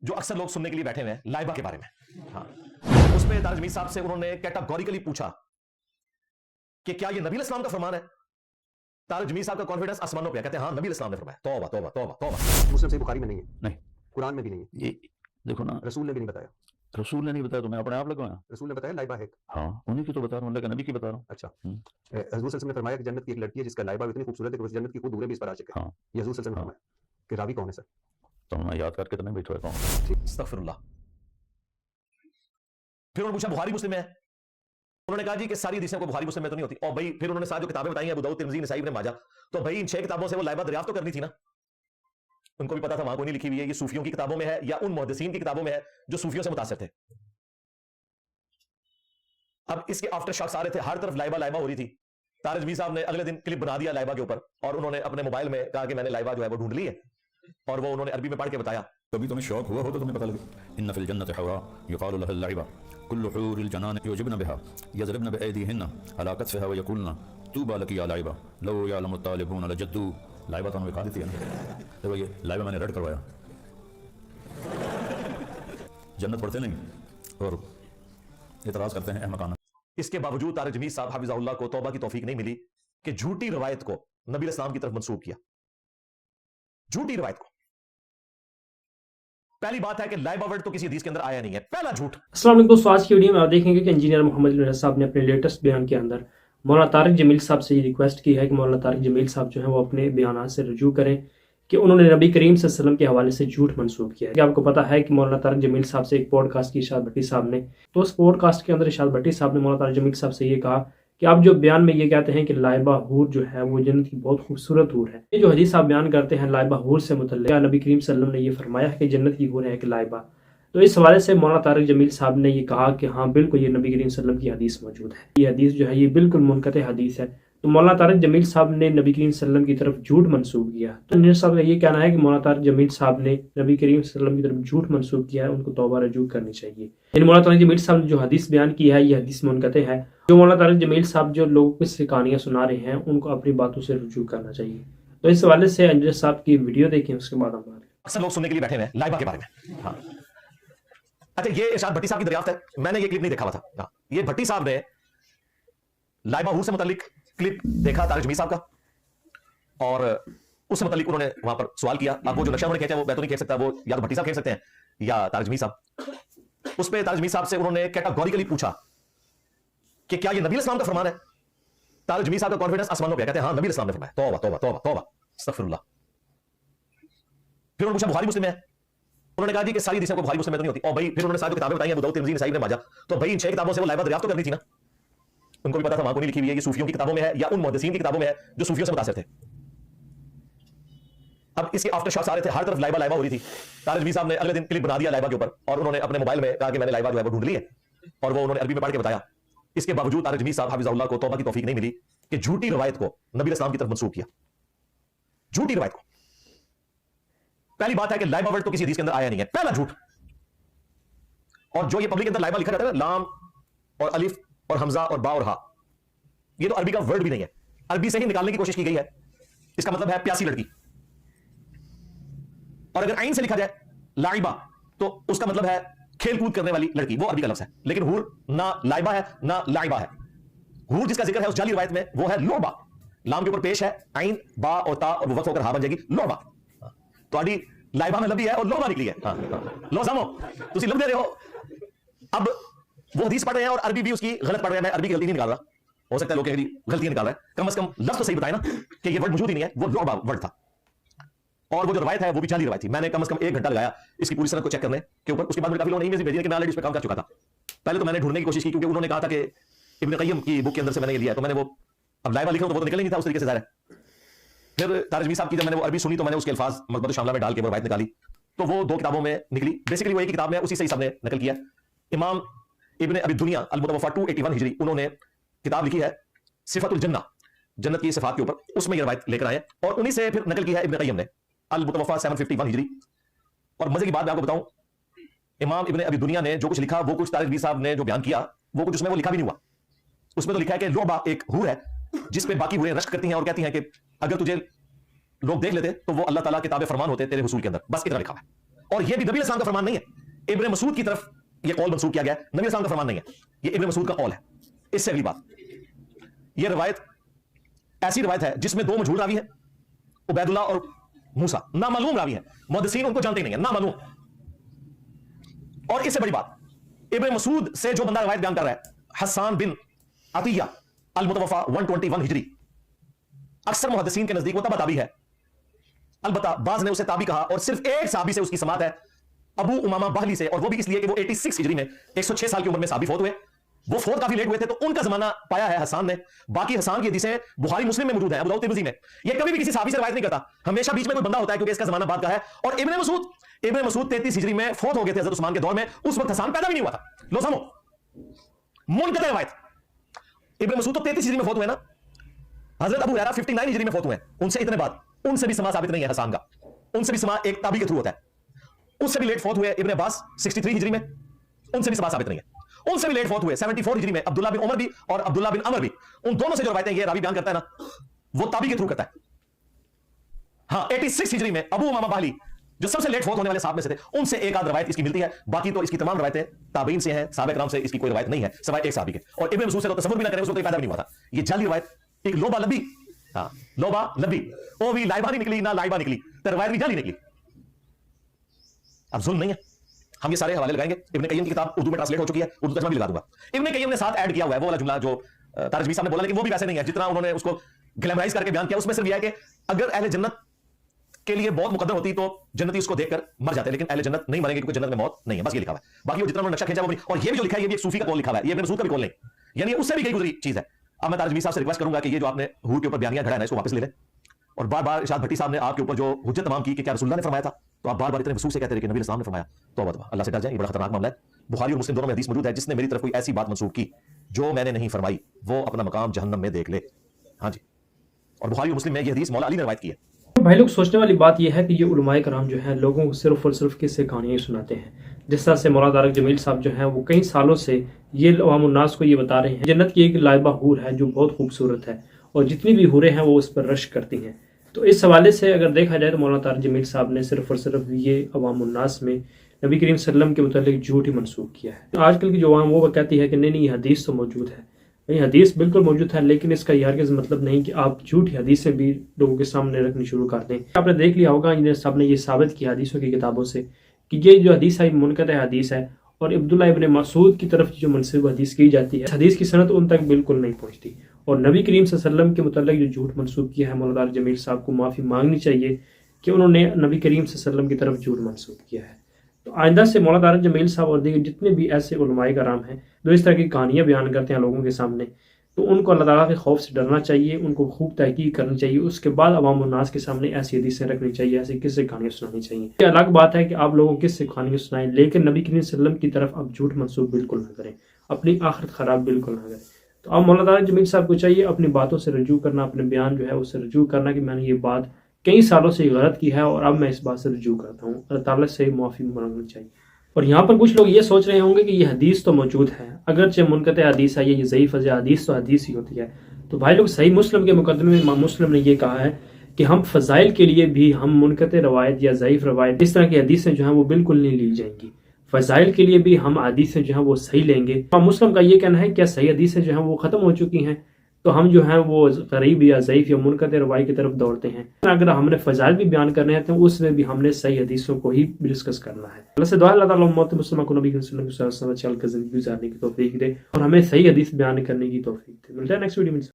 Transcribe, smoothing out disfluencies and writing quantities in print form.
जो अक्सर लोग सुनने के लिए बैठे हुए हैं लाइबा के बारे में। हाँ, उस पे तारिक जमील साहब से उन्होंने कैटेगोरिकली पूछा कि क्या ये नबी इस्लाम का फरमान है। तारिक जमील साहब का कॉन्फिडेंस आसमानों पे है, कहते हैं हाँ नबी इस्लाम ने फरमाया। तौबा तौबा तौबा तौबा। मुस्लिम सही बुखारी में नहीं है, नहीं, कुरान में भी नहीं है, ये देखो ना, रसूल ने भी नहीं बताया। रसूल ने नहीं बताया तो मैं अपने आप लगाया। रसूल ने बताया लाइबा है। हाँ, उन्हीं की तो बता रहा हूँ, नबी की बता रहा हूँ। अच्छा, हजूर सल्लल्लाहु अलैहि वसल्लम ने फरमाया कि जन्नत की एक लड़की है जिसका लाइबा इतनी खूबसूरत है कि उस जन्नत की खुद हूरें भी इस पर आशिक है। हाँ, ये हजूर सल्लल्लाहु अलैहि वसल्लम ने हाँ। फरमाया कि रावी कौन है सर? तो मैं याद करके तो नहीं बैठा हुआ। अस्तगफिरुल्लाह। फिर उन्होंने पूछा बुखारी मुस्लिम में है। उन्होंने कहा जी कि सारी हदीसें को बुखारी मुस्लिम में तो नहीं होती। और भाई फिर उन्होंने साथ जो किताबें बताई हैं अबू दाऊद, तिरमिज़ी, नसाई, इब्न माजा, तो भाई इन 6 किताबों से वो लाइबा दरियाफ्त तो करनी थी ना। उनको भी पता था वहां कोई नहीं लिखी हुई है, ये सूफियों की किताबों में है या उन मुहद्दिसीन की किताबों में है जो सूफियों से मुतासिर थे। अब इसके आफ्टर शॉक्स आ रहे थे, हर तरफ लाइबा लाइबा हो रही थी। तारिक जमील साहब ने अगले दिन क्लिप बना दिया लाइबा के ऊपर और उन्होंने अपने मोबाइल में कहा कि मैंने लाइबा जो है वो ढूंढ ली है, और वो उन्होंने अरबी में पढ़ के बताया। कभी तुम्हें शौक हुआ हो तो तुम्हें पता लगे। इन्न फिल जन्नति हवा युकालु लहा लाइबा कुल्लु हूरिल जनान युजिबन बिहा यज़रिबन बिअयदिहिन्ना अला कत्फिहा व यक़ुलना तूबा लकी या लाइबा लौ यअलमु तालिबून लजद्दू। लाइबा तो हमें कहा देती है ना। देखो ये लाइबा मैंने रट करवाया। जन्नत पढ़ते नहीं और इतराज़ करते हैं अहमकाना। इसके बावजूद तारिक जमील साहब हाफिज़हुल्लाह को तौबा की तौफीक नहीं मिली कि झूठी रवायत को नबी इस्लाम की तरफ मंसूब किया। झूठी रवायत को। पहली बात है कि लाइबा वर्ड तो किसी हदीस के अंदर आया नहीं है, पहला झूठ। अस्सलाम वालेकुम। दोस्तों, आज की वीडियो में आप देखेंगे कि इंजीनियर मोहम्मद अली साहब ने अपने लेटेस्ट बयान के अंदर मौलाना तारिक जमील साहब से ये रिक्वेस्ट की है कि मौलाना तारिक जमील साहब जो है वो अपने बयान से रजू करें कि उन्होंने नबी करीम सल्लल्लाहु अलैहि वसल्लम के हवाले से झूठ मंसूब किया है। कि आपको पता है कि मौलाना तारिक जमील साहब से एक पॉडकास्ट की इरशाद भट्टी साहब ने, तो उस पॉडकास्ट के अंदर इरशाद भट्टी साहब ने मौलाना तारिक जमील साहब से ये कहा कि आप जो बयान में ये कहते हैं कि लाइबा हूर जो है वो जन्नत की बहुत खूबसूरत हूर है, ये जो हदीस आप बयान करते हैं लाइबा हूर से मुतल्लिक़, नबी करीम सल्लल्लाहु अलैहि वसल्लम ने ये फरमाया है कि जन्नत की हूर है कि लाइबा। तो इस हवाले से मौलाना तारिक जमील साहब ने ये कहा कि हाँ बिल्कुल ये नबी करीम सल्लल्लाहु अलैहि वसल्लम की हदीस मौजूद है, ये हदीस जो है ये बिल्कुल मुनक़ते हदीस है। तो मौलाना तारिक जमील साहब ने नबी करीम सल्लल्लाहु अलैहि वसल्लम की तरफ झूठ मंसूब किया। तो इंजीनियर साहब का ये कहना है कि मौलाना तारिक जमील साहब ने नबी करीम सल्लल्लाहु अलैहि वसल्लम की तरफ झूठ मंसूब किया है, उनको तौबा रजू करनी चाहिए। इन मौलाना तारिक जमील साहब ने जो हदीस बयान की है ये हदीस मुनक़ते है। जो मौलाना तारिक जमील साहब जो लोगों को इससे कहानियाँ सुना रहे हैं उनको अपनी बातों से रजू करना चाहिए। तो इस हवाले से इंजीनियर साहब की वीडियो देखें, उसके बाद हम बात। अक्सर लोग सुनने के लिए बैठे हुए हैं लाइबा के बारे में। हाँ, अच्छा ये इरशाद भट्टी साहब की दरियाफ्त है, मैंने ये क्लिप नहीं देखा हुआ था। हाँ, ये भट्टी साहब ने लाइबा हूर से मुतालिक क्लिप देखा तारिक जमील साहब का, और उससे मुतालिक उन्होंने वहां पर सवाल किया। अब वो जो नक्शा उन्होंने खींचा वो मैं तो नहीं खींच सकता, वो या तो भट्टी साहब खींच सकते हैं या तारिक जमील साहब। उस पे तारिक जमील साहब से उन्होंने कैटेगोरिकली पूछा कि क्या ये नबी इस्लाम का फरमान है। तारिक जमील साहब का कॉन्फिडेंस आसमानों पे है, कहते हैं हाँ नबी इस्लाम ने फरमाया। तौबा तौबा तौबा तौबा, अस्तगफिरुल्लाह। फिर उन्होंने पूछा बुखारी मुस्लिम में है। उन्होंने कहा जी कि सारी हदीसें को बुखारी मुस्लिम में तो नहीं होती। और भाई फिर उन्होंने साथ जो किताबें बताई हैं अबू दाऊद, तिरमिज़ी, नसाई, इब्न माजा, तो भाई इन 6 किताबों से वो लाइबा दरियाफ्त तो करनी थी ना। उनको भी पता था वहां कोई नहीं लिखी हुई है, ये सूफियों की किताबों में है या उन मुहद्दिसीन की किताबों में है जो सूफियों से मुतासिर थे। अब इसके आफ्टर शॉक्स आ रहे थे, हर तरफ लाइबा लाइबा हो रही थी। तारिक जमील साहब ने अगले दिन क्लिप बना दिया लाइबा के ऊपर और उन्होंने अपने मोबाइल में कहा कि मैंने लाइबा जो है वो ढूंढ ली है, और वो उन्होंने अरबी में पढ़ के बताया। इसके बावजूद तारिक जमील साहब हाफिज़हुल्लाह को तौबा की तौफीक नहीं मिली कि झूठी रवायत को नबी इस्लाम की तरफ मंसूब किया। झूठी रवायत को। पहली बात है कि लाइबा वर्ड तो किसी हदीस के अंदर आया नहीं है, पहला झूठ। और जो ये पब्लिक के अंदर लाइबा लिखा जाता है ना, लाम और अलिफ और हमजा और बा और हा, ये तो अरबी का वर्ड भी नहीं है, अरबी से ही निकालने की कोशिश की गई है। इसका मतलब है प्यासी लड़की। और अगर आइन से लिखा जाए लाइबा तो उसका मतलब है खेल कूद करने वाली लड़की, वो अरबी का लफ्ज है। लेकिन हूर ना लाइबा है ना लाइबा है। हूर जिसका जिक्र है उस जाली रिवायत में वो है लोबा। लाम के ऊपर पेश है आइन, बा और ता, और वो वक्फ होकर हा बन जाएगी लोबा। तो आड़ी लाइबा में लबी है और लोबा निकली है। लो सामो तुसी लब दे रहे हो। अब वो हदीस पढ़ रहे हैं और अरबी भी उसकी गलत पढ़ रहे हैं। मैं अरबी की गलती नहीं निकाल रहा, हो सकता है लोग गलतियां निकाल रहे हैं, कम से कम लफ्ज तो सही बताए ना कि ये वर्ड मौजूद ही नहीं है, वो लोबा वर्ड था। और वो जो रवायत है वो भी जाली रवायत थी। मैंने कम से कम 1 घंटा लगाया इसकी पूरी सनद को चेक करने के ऊपर। उसके बाद मुझे काफी लोगों ने ईमेल भेजी कि मैं ऑलरेडी इस पे काम कर चुका था। पहले तो मैंने ढूंढने की कोशिश की क्योंकि उन्होंने कहा था कि इब्न क़य्यिम की बुक के अंदर से मैंने ये लिया, तो मैंने वो अब लाइबा लिखा तो वो तो निकल ही नहीं था उस तरीके से ज़ाहिर है। फिर तारिक जमील साहब की जब मैंने वो अरबी सुनी तो मैंने उसके अल्फाज मकबत शामला में डाल के वो रवायत निकाली, तो वो 2 किताबों में निकली। बेसिकली वो एक ही किताब में उसी से ही सबने नकल किया। इमाम इब्न अबी दुनिया अल मुतवफ़ा 281 हिजरी, उन्होंने किताब लिखी है सिफ़तुल जन्नह, जन्नत की सिफात के ऊपर, उसमें ये रवायत लेकर आए और उन्हीं से फिर नकल की है इब्न क़य्यिम ने अल मुतवफ़ा 751 हिजरी। और मजे की बात मैं आपको बताऊं, इमाम इब्न अबी दुनिया ने जो कुछ लिखा वो कुछ तारिक जमील साहब ने जो बयान किया वो कुछ उसमें वो लिखा भी नहीं हुआ। उसमें तो लिखा है कि लोबा एक हूर है जिस पे बाकी हूरें रश्क करती हैं और कहती हैं कि अगर तुझे लोग देख लेते तो वो अल्लाह ताला किताब फरमान होते तेरे हुसूल के अंदर, बस इतना लिखा है। اور یہ بھی نبی السلام کا فرمان نہیں ہے, ابن مسعود کی طرف یہ قول منسوب کیا گیا ہے, نبی السلام کا فرمان نہیں ہے, یہ ابن مسعود کا قول ہے. اس سے اگلی بات, یہ روایت ایسی روایت ہے جس میں دو مجہول راوی ہیں, عبید اللہ اور موسیٰ, نامعلوم راوی ہیں, محدثین ان کو جانتے ہی نہیں ہیں, نامعلوم. اور اس سے بڑی بات, ابن مسعود سے جو بندہ روایت بیان کر رہا ہے حسان بن عطیہ المتوفا 121 ہجری, اکثر محدثین کے نزدیک وہ تبع تابعی ہے, البتہ بعض نے اسے تابعی کہا, اور صرف ایک صحابی سے اس کی سماعت ہے, ابو امامہ باہلی سے, اور وہ بھی اس لیے کہ وہ 86 ہجری میں 106 سال کی عمر میں صحابی فوت ہوئے. وہ فوت کافی لیٹ ہوئے تھے تو ان کا زمانہ پایا ہے حسان نے. باقی حسان کی حدیثیں بخاری مسلم میں موجود ہیں, ابو داؤد ترمذی میں. یہ کبھی بھی کسی صحابی سے روایت نہیں کرتا, ہمیشہ بیچ میں کوئی بندہ ہوتا ہے کیونکہ اس کا زمانہ بعد کا ہے. اور ابن مسعود 33 ہجری میں فوت ہو گئے تھے حضرت عثمان کے دور میں, اس وقت حسان پیدا بھی نہیں ہوا تھا. لو سمو, منقطع روایت. ابن مسعود تو 33 ہجری میں فوت ہوئے نا, حضرت ابو ہریرہ 59 ہجری میں فوت ہوئے, ان سے اتنے بعد, ان سے بھی سما ثابت نہیں ہے حسان کا, ان سے بھی سما ایک تابعی کے تھرو ہوتا ہے. اس سے بھی لیٹ فوت ہوئے ابن عباس 63 ہجری میں, ان سے بھی سما ثابت نہیں ہے. ان سے بھی لیٹ فوت ہوئے 74 ہجری میں عبداللہ بن عمر بھی اور عبداللہ بن عمر بھی. ان دونوں سے جو روایتیں یہ راوی بیان کرتا ہے نا, وہ تابعی کے تھرو کرتا ہے. ہاں 86 ہجری میں ابو امامہ باہلی جو سب سے لیٹ فوت ہونے والے صاحب میں سے تھے, ان سے ایک آدھ روایت اس کی ملتی ہے, باقی تو اس کی تمام روایتیں تابعین سے ہیں, صحابہ کرام سے اس کی کوئی روایت نہیں ہے سوائے ایک صحابی کے. اور ابن مسعود سے تو تصور بھی نہ کریں, اس کو کوئی فائدہ بھی نہیں ہوا تھا. یہ جعلی روایت, ایک لوبا لبی, ہاں لوبا لبی, او بھی لائبہ نہیں نکلی نہ لائبہ نکلی, تو روایت بھی جعلی نکلی. اب ظلم نہیں ہے, ہم یہ سارے حوالے لگائیں گے. ابن قیم کی کتاب اردو میں ٹرانسلیٹ ہو چکی ہے, اردو ترجمہ بھی لگا دوں گا. ابن قیم نے ساتھ ایڈ کیا ہوا ہے وہ والا جملہ جو طارق جمیل صاحب نے بولا, لیکن وہ بھی ویسے نہیں ہے جتنا انہوں نے اس کو گلیمرائز کر کے بیان کیا. اس میں صرف یہ ہے کہ اگر اہل جنت کے لیے بہت مقدر ہوتی تو جنتی اس کو دیکھ کر مر جاتے, لیکن اہل جنت نہیں مریں گے کیونکہ جنت میں موت نہیں ہے, بس یہ لکھا ہوا ہے. باقی وہ جتنا انہوں نے نقشہ کھینچا وہ بھی, اور یہ بھی جو لکھا ہے یہ بھی ایک صوفی کا قول لکھا ہوا ہے, یہ ابن مسعود کا بھی قول نہیں, یعنی اس سے بھی کئی گزری چیز ہے. اب میں طارق جمیل صاحب سے ریکویسٹ کروں گا کہ یہ جو آپ نے حور کے اوپر بیانیاں گھڑا ہے نا, اس کو واپس لے لیں. اور بار بار ارشاد بھٹی صاحب نے آپ کے اوپر جو حجت تمام کی کہ کیا رسول اللہ نے فرمایا تھا, تو آپ بار بار اتنے وسوس سے کہتے رہے کہ نبی السلام نے فرمایا. توبہ توبہ, اللہ سے ڈر جائیں, یہ بڑا خطرناک معاملہ ہے. بخاری اور مسلم دونوں میں حدیث موجود ہے, جس نے میری طرف کوئی ایسی بات منسوخ کی جو میں نے نہیں فرمائی وہ اپنا مقام جہنم میں دیکھ لے. ہاں جی, اور بخاری اور مسلم میں یہ حدیث مولا علی نے روایت کی ہے. بھائی لوگ, سوچنے والی بات یہ ہے کہ یہ علماء کرام جو ہیں لوگوں کو صرف اور صرف قصے کہانیاں سناتے ہیں. جس طرح سے مولانا طارق جمیل صاحب جو ہیں وہ کئی سالوں سے یہ عوام الناس کو یہ بتا رہے ہیں جنت کی ایک لائبہ حور ہے جو بہت خوبصورت ہے, اور جتنی بھی حوریں ہیں وہ اس پر رشک کرتی ہیں. تو اس حوالے سے اگر دیکھا جائے تو مولانا طارق جمیل صاحب نے صرف اور صرف یہ عوام الناس میں نبی کریم صلی اللہ علیہ وسلم کے متعلق جھوٹ ہی منسوخ کیا ہے. آج کل کی جو عوام وہ کہتی ہے کہ نہیں یہ حدیث تو موجود ہے. یہ حدیث بالکل موجود ہے, لیکن اس کا یہ ہرگز مطلب نہیں کہ آپ جھوٹی حدیثیں بھی لوگوں کے سامنے رکھنی شروع کر دیں. آپ نے دیکھ لیا ہوگا انجینئر صاحب نے یہ ثابت کیا حدیثوں کی کتابوں سے کہ یہ جو حدیث ہے منقطع حدیث ہے, اور عبداللہ ابن مسعود کی طرف جو منسوب حدیث کی جاتی ہے حدیث کی سند ان تک بالکل نہیں پہنچتی. اور نبی کریم صلی اللہ علیہ وسلم کے متعلق جو جھوٹ منسوب کیا ہے, مولانا طارق جمیل صاحب کو معافی مانگنی چاہیے کہ انہوں نے نبی کریم صلی اللہ علیہ وسلم کی طرف جھوٹ منسوب کیا ہے. تو آئندہ سے مولانا طارق جمیل صاحب اور دیگر جتنے بھی ایسے علماء کرام ہیں جو اس طرح کی کہانیاں بیان کرتے ہیں لوگوں کے سامنے, تو ان کو اللہ تعالیٰ کے خوف سے ڈرنا چاہیے, ان کو خوب تحقیق کرنی چاہیے, اس کے بعد عوام الناس کے سامنے ایسی حدیثیں رکھنی چاہیے, ایسی قصے کہانیاں سنانی چاہیے. یہ الگ بات ہے کہ آپ لوگوں کو قصے کہانیاں سنائیں, لیکن نبی کریم صلی اللہ علیہ وسلم کی طرف آپ جھوٹ منسوب بالکل نہ کریں, اپنی آخرت خراب بالکل نہ کریں. تو اب مولانا طارق جمیل صاحب کو چاہیے اپنی باتوں سے رجوع کرنا, اپنے بیان جو ہے اس سے رجوع کرنا کہ میں نے یہ بات کئی سالوں سے غلط کی ہے اور اب میں اس بات سے رجوع کرتا ہوں, اللہ تعالیٰ سے معافی مانگنی چاہیے. اور یہاں پر کچھ لوگ یہ سوچ رہے ہوں گے کہ یہ حدیث تو موجود ہے, اگرچہ منقطع حدیث ہے, یہ ضعیف ہے, حدیث تو حدیث ہی ہوتی ہے. تو بھائی لوگ, صحیح مسلم کے مقدمے میں امام مسلم نے یہ کہا ہے کہ ہم فضائل کے لیے بھی ہم منقطع روایت یا ضعیف روایت اس طرح کی حدیثیں جو ہیں وہ بالکل نہیں لی جائیں گی. فضائل کے لیے بھی ہم حدیثیں جو ہیں وہ صحیح لیں گے. امام مسلم کا یہ کہنا ہے کہ صحیح حدیثیں جو ہیں وہ ختم ہو چکی ہیں, تو ہم جو ہیں وہ غریب یا ضعیف یا منقطع روایت کی طرف دوڑتے ہیں. اگر ہم نے فضائل بھی بیان کرنے ہیں تو اس میں بھی ہم نے صحیح حدیثوں کو ہی ڈسکس کرنا ہے. اللہ سے دعا اللہ تعالیٰ امت مسلمہ کو نبی صلی اللہ علیہ وسلم چل کر زندگی گزارنے کی توفیق دے اور ہمیں صحیح حدیث بیان کرنے کی توفیق دے. ملتا ہے نیکسٹ ویڈیو میں.